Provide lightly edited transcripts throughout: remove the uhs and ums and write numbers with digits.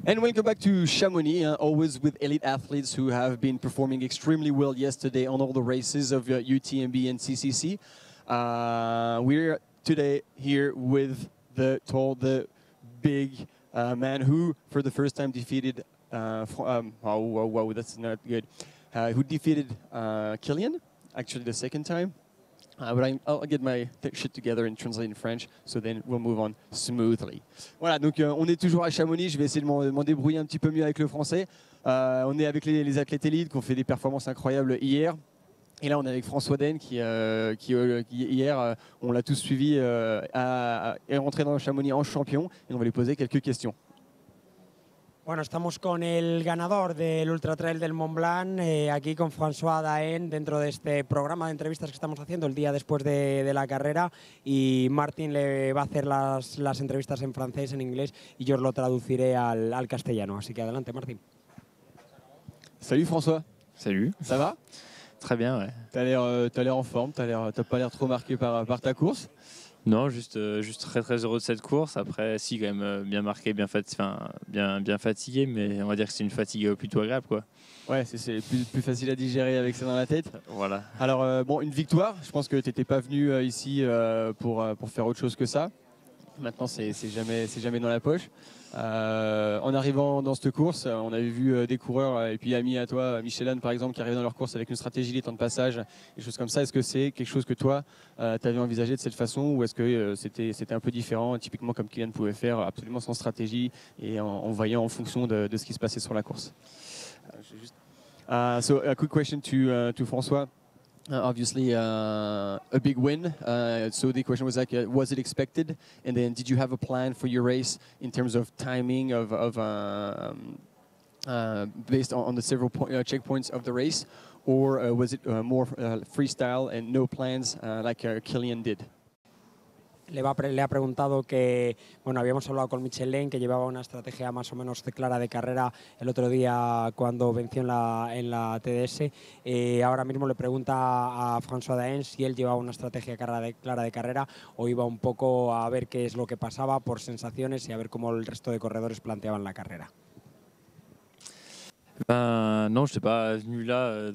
And welcome back to Chamonix, always with elite athletes who have been performing extremely well yesterday on all the races of UTMB and CCC. We're today here with the tall, the big man who, for the first time, defeated. Wow, that's not good. Who defeated Kilian? Actually, the second time. But I'll get my shit together and translate in French, so then we'll move on smoothly. Voilà, donc on est toujours à Chamonix, je vais essayer de m'en débrouiller un petit peu mieux avec le français. On est avec les athlètes élites qui ont fait des performances incroyables hier. Et là, on est avec François Daen qui hier, on l'a tous suivi, est rentré dans Chamonix en champion, et on va lui poser quelques questions. Bueno, estamos con el ganador del Ultra Trail del Mont Blanc, aquí con François Daen, dentro de este programa de entrevistas que estamos haciendo el día después de la carrera, y Martin le va a hacer las entrevistas en francés, en inglés, y yo os lo traduciré al castellano. Así que adelante, Martin. Salut François. Salut. Ça va? Très bien, ouais. T'as l'air en forme, t'as pas l'air trop marqué par ta course? Non, juste très très heureux de cette course. Après, si, quand même bien marqué, bien fatigué, mais on va dire que c'est une fatigue plutôt agréable, quoi. Ouais, c'est plus facile à digérer avec ça dans la tête. Voilà. Alors, bon, une victoire. Je pense que tu n'étais pas venu ici pour faire autre chose que ça. Maintenant, c'est jamais dans la poche. En arrivant dans cette course, on avait vu des coureurs, et puis amis à toi, Michelin par exemple, qui arrivaient dans leur course avec une stratégie, des temps de passage, des choses comme ça. Est-ce que c'est quelque chose que toi, tu avais envisagé de cette façon, ou est-ce que c'était un peu différent, typiquement comme Kilian pouvait faire, absolument sans stratégie, et en voyant en fonction de ce qui se passait sur la course? So a quick question to François. Obviously, a big win. So the question was like, was it expected? And then, did you have a plan for your race in terms of timing, based on the several checkpoints of the race, or was it more freestyle and no plans like Kilian did? Le ha preguntado que, bueno, habíamos hablado con Michelin, que llevaba una estrategia más o menos clara de carrera el otro día cuando venció en la TDS. Ahora mismo le pregunta a François Daen si él llevaba una estrategia clara de carrera o iba un poco a ver qué es lo que pasaba por sensaciones y a ver cómo el resto de corredores planteaban la carrera. Non, je n'étais pas venu là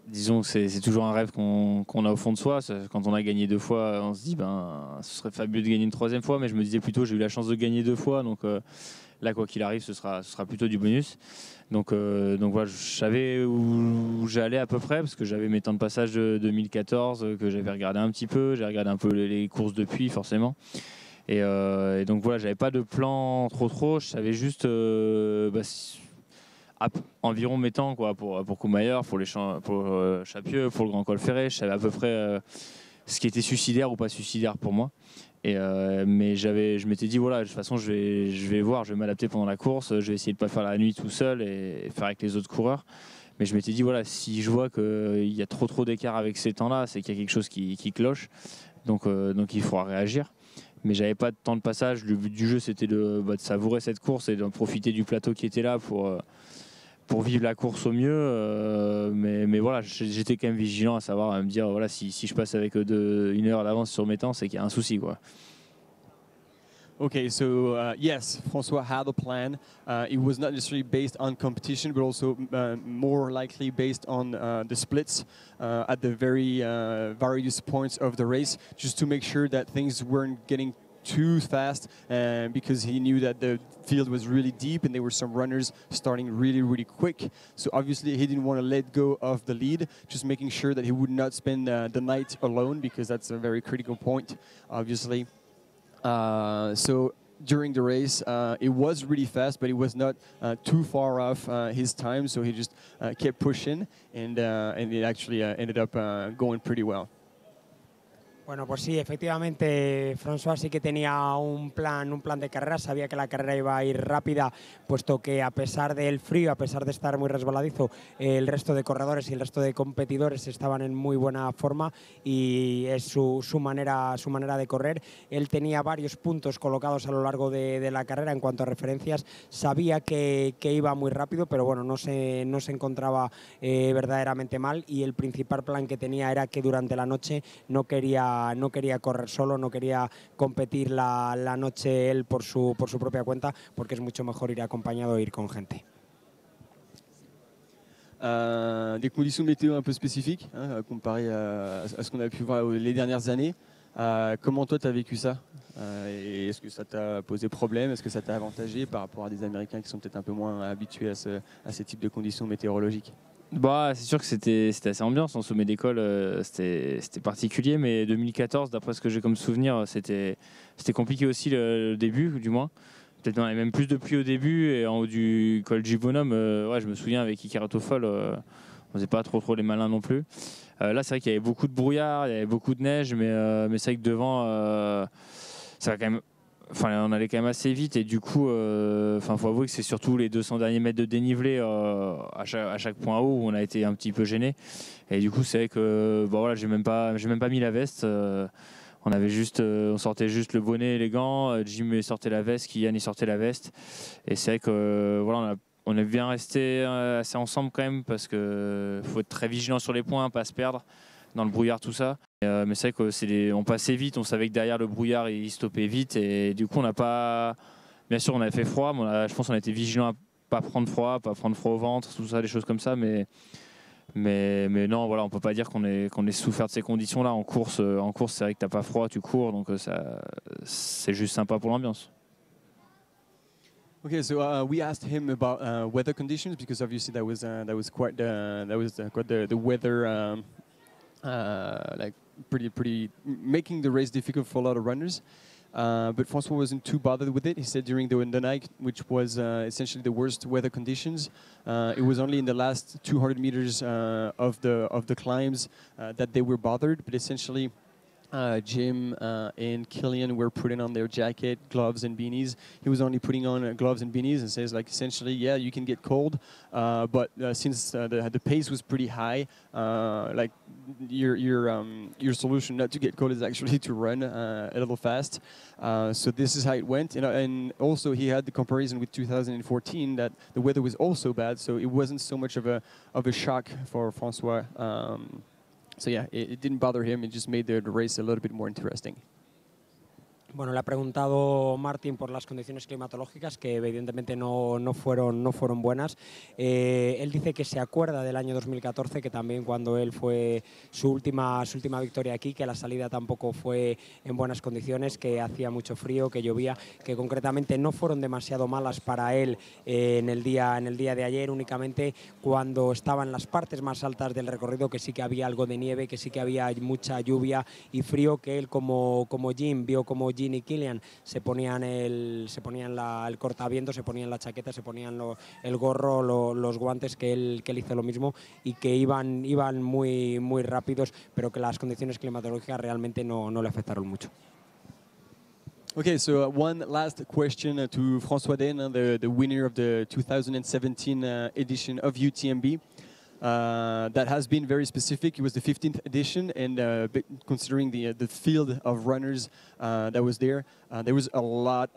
disons que c'est toujours un rêve qu'on a au fond de soi. Quand on a gagné 2 fois, on se dit ce serait fabuleux de gagner une 3e fois, mais je me disais plutôt j'ai eu la chance de gagner 2 fois, donc là quoi qu'il arrive ce sera plutôt du bonus. Donc voilà, je savais où j'allais à peu près, parce que j'avais mes temps de passage de 2014 que j'avais regardé un petit peu, j'ai regardé un peu les courses depuis forcément. Et donc voilà, j'avais pas de plan trop, je savais juste environ mes temps quoi, pour Courmayeur, pour Chapieux, pour le Grand Col Ferré. Je savais à peu près ce qui était suicidaire ou pas suicidaire pour moi. Mais je m'étais dit voilà, de toute façon je vais voir, je vais m'adapter pendant la course, je vais essayer de pas faire la nuit tout seul et faire avec les autres coureurs. Mais je m'étais dit voilà, si je vois qu'il y a trop d'écart avec ces temps-là, c'est qu'il y a quelque chose qui cloche. Donc il faudra réagir. Mais j'avais pas de temps de passage. Le but du jeu c'était de savourer cette course et de profiter du plateau qui était là pour vivre la course au mieux, mais voilà, j'étais quand même vigilant à savoir, à me dire voilà, si je passe avec 1 heure d'avance sur mes temps, c'est qu'il y a un souci quoi. Okay, so yes, François had a plan. It was not necessarily based on competition, but also more likely based on the splits at the very various points of the race, just to make sure that things weren't getting too fast, because he knew that the field was really deep and there were some runners starting really quick. So obviously he didn't want to let go of the lead, just making sure that he would not spend the night alone, because that's a very critical point, obviously. So during the race, it was really fast, but it was not too far off his time, so he just kept pushing, and it actually ended up going pretty well. Bueno, pues sí, efectivamente, François sí que tenía un plan de carrera, sabía que la carrera iba a ir rápida, puesto que a pesar del frío, a pesar de estar muy resbaladizo, el resto de corredores y el resto de competidores estaban en muy buena forma y es su manera de correr. Él tenía varios puntos colocados a lo largo de la carrera en cuanto a referencias, sabía que iba muy rápido, pero bueno, no se encontraba verdaderamente mal, y el principal plan que tenía era que durante la noche no quería quería correr solo, no quería competir la noche él por su propia cuenta, porque es mucho mejor ir acompañado e ir con gente. Des conditions météo un peu spécifiques, hein, comparé à ce qu'on a pu voir les dernières années. Comment toi tu as vécu ça et est-ce que ça t'a posé problème? Est-ce que ça t'a avantagé par rapport à des Américains qui sont peut-être un peu moins habitués à ces types de conditions météorologiques? Bah, c'est sûr que c'était assez ambiance en sommet d'école, c'était particulier, mais 2014, d'après ce que j'ai comme souvenir, c'était compliqué aussi le début, du moins. Peut-être on avait même plus de pluie au début, et en haut du col du Bonhomme, ouais, je me souviens avec Ikarato Fall, on faisait pas trop les malins non plus. Là, c'est vrai qu'il y avait beaucoup de brouillard, il y avait beaucoup de neige, mais c'est vrai que devant, ça va quand même. Enfin, on allait quand même assez vite et du coup, faut avouer que c'est surtout les 200 derniers mètres de dénivelé à chaque point haut où on a été un petit peu gêné. Et du coup, c'est vrai que bon, voilà, j'ai même pas mis la veste. On sortait juste le bonnet et les gants. Jim sortait la veste, Kylian il sortait la veste. Et c'est vrai que voilà, on est bien resté assez ensemble quand même parce que faut être très vigilant sur les points, pas se perdre dans le brouillard, tout ça. Mais c'est vrai qu'on passait vite, on savait que derrière le brouillard il stoppait vite et du coup on n'a pas. Bien sûr on avait fait froid, mais je pense qu'on a été vigilant à pas prendre froid au ventre, tout ça, des choses comme ça. Mais non, voilà, on peut pas dire qu'on ait souffert de ces conditions-là. En course, c'est vrai que t'as pas froid, tu cours, donc c'est juste sympa pour l'ambiance. Okay, so we asked him about weather conditions because obviously that was quite the weather like pretty making the race difficult for a lot of runners. But Francois wasn't too bothered with it. He said during the night, which was essentially the worst weather conditions, it was only in the last 200 meters of the climbs that they were bothered. But essentially, Jim and Killian were putting on their jacket, gloves, and beanies. He was only putting on gloves and beanies and says, like, essentially, yeah, you can get cold, but since the pace was pretty high, like your solution not to get cold is actually to run a little fast. So this is how it went. And also he had the comparison with 2014 that the weather was also bad, so it wasn't so much of a shock for Francois. So yeah, it didn't bother him. It just made the race a little bit more interesting. Bueno, le ha preguntado Martin por las condiciones climatológicas, que evidentemente no fueron buenas. Él dice que se acuerda del año 2014, que también cuando él fue su última victoria aquí, que la salida tampoco fue en buenas condiciones, que hacía mucho frío, que llovía, que concretamente no fueron demasiado malas para él en el día de ayer, únicamente cuando estaban las partes más altas del recorrido, que sí que había algo de nieve, que sí que había mucha lluvia y frío, que él como Jim vio como Jim y Killian se ponían el cortaviento, se ponían la chaqueta, se ponían el gorro, los guantes, que él hizo lo mismo y que iban muy rápidos, pero que las condiciones climatológicas realmente no le afectaron mucho. Okay, so one last question to François Den, the winner of the 2017 edition of UTMB. That has been very specific. It was the 15th edition, and considering the field of runners that was there was a lot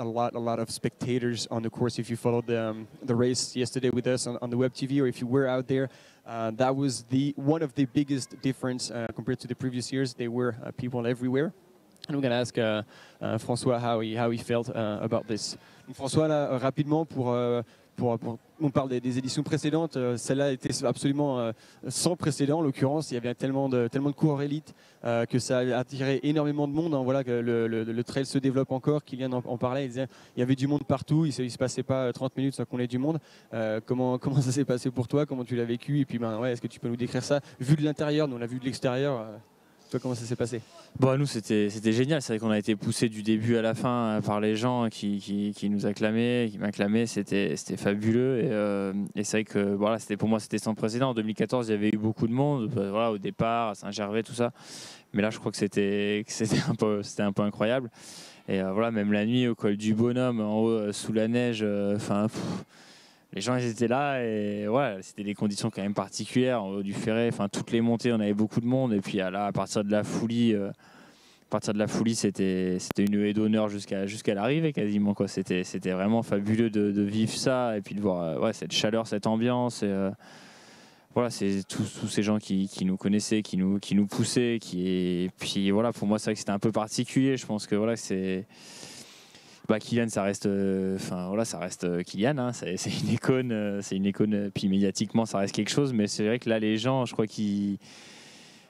of spectators on the course. If you followed the race yesterday with us on the web TV, or if you were out there, that was one of the biggest difference compared to the previous years. There were people everywhere. And I'm going to ask François how he felt about this. Donc François, là, rapidement, on parle des éditions précédentes, celle-là était absolument sans précédent. En l'occurrence, il y avait tellement de coureurs élites que ça a attiré énormément de monde. Hein. Voilà que le trail se développe encore. Kylian en parlait, il disait il y avait du monde partout, il ne se passait pas 30 minutes sans qu'on ait du monde. Comment ça s'est passé pour toi? Comment tu l'as vécu? Et puis, est-ce que tu peux nous décrire ça? Vu de l'intérieur, nous on l'a vu de l'extérieur. Toi, comment ça s'est passé? Bon, nous, c'était génial. C'est vrai qu'on a été poussé du début à la fin par les gens qui nous acclamaient, qui m'acclamaient. C'était fabuleux. Et c'est vrai que voilà, pour moi, c'était sans précédent. En 2014, il y avait eu beaucoup de monde, voilà, au départ, à Saint-Gervais, tout ça. Mais là, je crois que c'était un peu incroyable. Et voilà, même la nuit, au col du Bonhomme, en haut, sous la neige, les gens ils étaient là et ouais, c'était des conditions quand même particulières en haut du Ferret. Toutes les montées, on avait beaucoup de monde et puis là, à partir de la Foulie, c'était une haie d'honneur jusqu'à l'arrivée quasiment quoi. C'était vraiment fabuleux de vivre ça et puis de voir cette chaleur, cette ambiance. Et voilà, c'est tous ces gens qui nous connaissaient, qui nous poussaient, et puis voilà, pour moi c'est vrai que c'était un peu particulier. Je pense que voilà, Kylian, ça reste, voilà, ça reste Kylian, hein, c'est une icône, puis médiatiquement ça reste quelque chose, mais c'est vrai que là les gens, je crois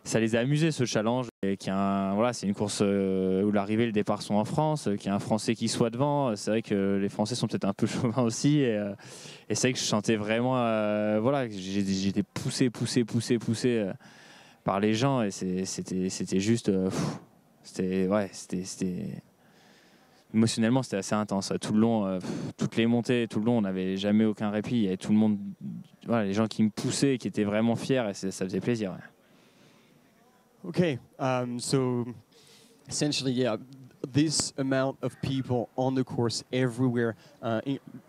ça les a amusés ce challenge, et voilà, c'est une course où l'arrivée et le départ sont en France, qu'il y a un Français qui soit devant. C'est vrai que les Français sont peut-être un peu chauvins aussi, et c'est vrai que je sentais vraiment, voilà, j'étais poussé par les gens, et c'était juste, c'était émotionnellement c'était assez intense tout le long, toutes les montées, tout le long on n'avait jamais aucun répit, il y avait tout le monde, voilà, les gens qui me poussaient, qui étaient vraiment fiers, et ça faisait plaisir. Ouais. Okay, so essentially, yeah, this amount of people on the course everywhere.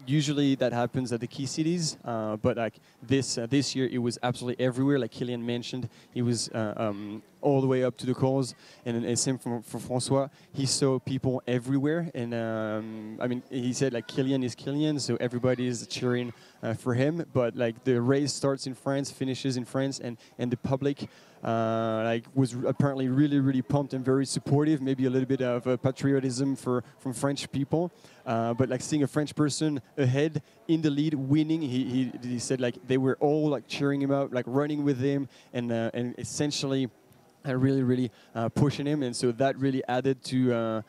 Usually that happens at the key cities, but like this year it was absolutely everywhere. Like Kylian mentioned, he was all the way up to the cause, and same for François. He saw people everywhere, and I mean, he said like Kylian is Kylian, so everybody is cheering for him. But like the race starts in France, finishes in France, and the public like was apparently really pumped and very supportive. Maybe a little bit of patriotism from French people, but like seeing a French person ahead in the lead, winning, he said like they were all like cheering him up, like running with him, and essentially really pushing him, and so that really added to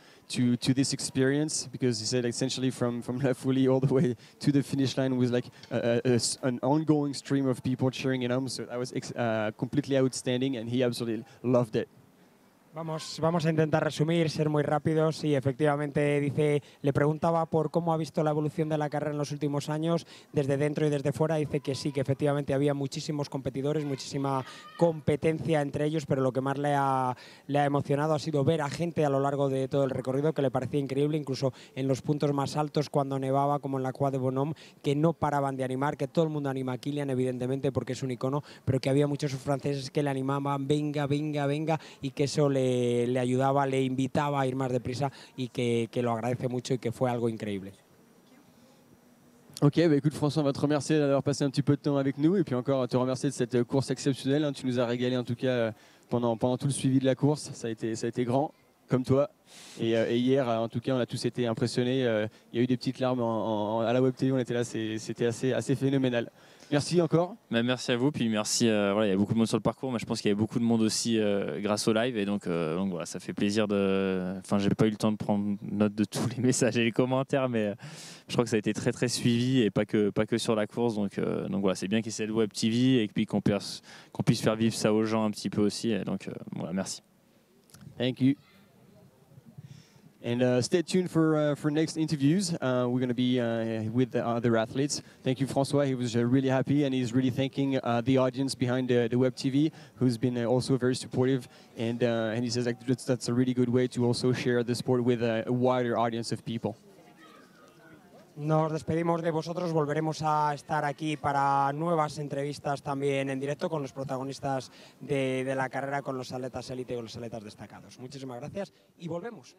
this experience, because he said essentially from La Folie all the way to the finish line was like an ongoing stream of people cheering him, so that was completely outstanding, and he absolutely loved it. Vamos a intentar resumir, ser muy rápidos. Y efectivamente le preguntaba por cómo ha visto la evolución de la carrera en los últimos años, desde dentro y desde fuera. Dice que sí, que efectivamente había muchísimos competidores, muchísima competencia entre ellos, pero lo que más le ha emocionado ha sido ver a gente a lo largo de todo el recorrido, que le parecía increíble, incluso en los puntos más altos cuando nevaba, como en la Croix de Bonhomme, que no paraban de animar, que todo el mundo anima a Kylian, evidentemente, porque es un icono, pero que había muchos franceses que le animaban, venga, y que eso le ayudaba, le invitaba a ir más deprisa, y que lo agradece mucho y que fue algo increíble. Ok, bah écoute François, on va te remercier d'avoir passé un petit peu de temps avec nous, et puis encore te remercier de cette course exceptionnelle, hein. Tu nous as régalé en tout cas pendant tout le suivi de la course, ça a été grand, comme toi. Et hier, en tout cas, on a tous été impressionnés. Il y a eu des petites larmes à la Web TV, on était là, c'était assez phénoménal. Merci encore. Bah, merci à vous, puis merci. Voilà, il y a beaucoup de monde sur le parcours, mais je pense qu'il y avait beaucoup de monde aussi grâce au live, et donc voilà, ça fait plaisir de. Enfin, j'ai pas eu le temps de prendre note de tous les messages et les commentaires, mais je crois que ça a été très suivi, et pas que sur la course. Donc voilà, c'est bien qu'il y ait cette Web TV, et puis qu'on puisse faire vivre ça aux gens un petit peu aussi. Et donc voilà, merci. Thank you. And stay tuned for next interviews. We're going to be with the other athletes. Thank you, François. He was really happy, and he's really thanking the audience behind the Web TV, who's been also very supportive. And he says like, that's a really good way to also share the sport with a wider audience of people. Nos despedimos de vosotros, volveremos a estar aquí para nuevas entrevistas también en directo con los protagonistas de la carrera, con los atletas élite y con los atletas destacados. Muchísimas gracias y volvemos.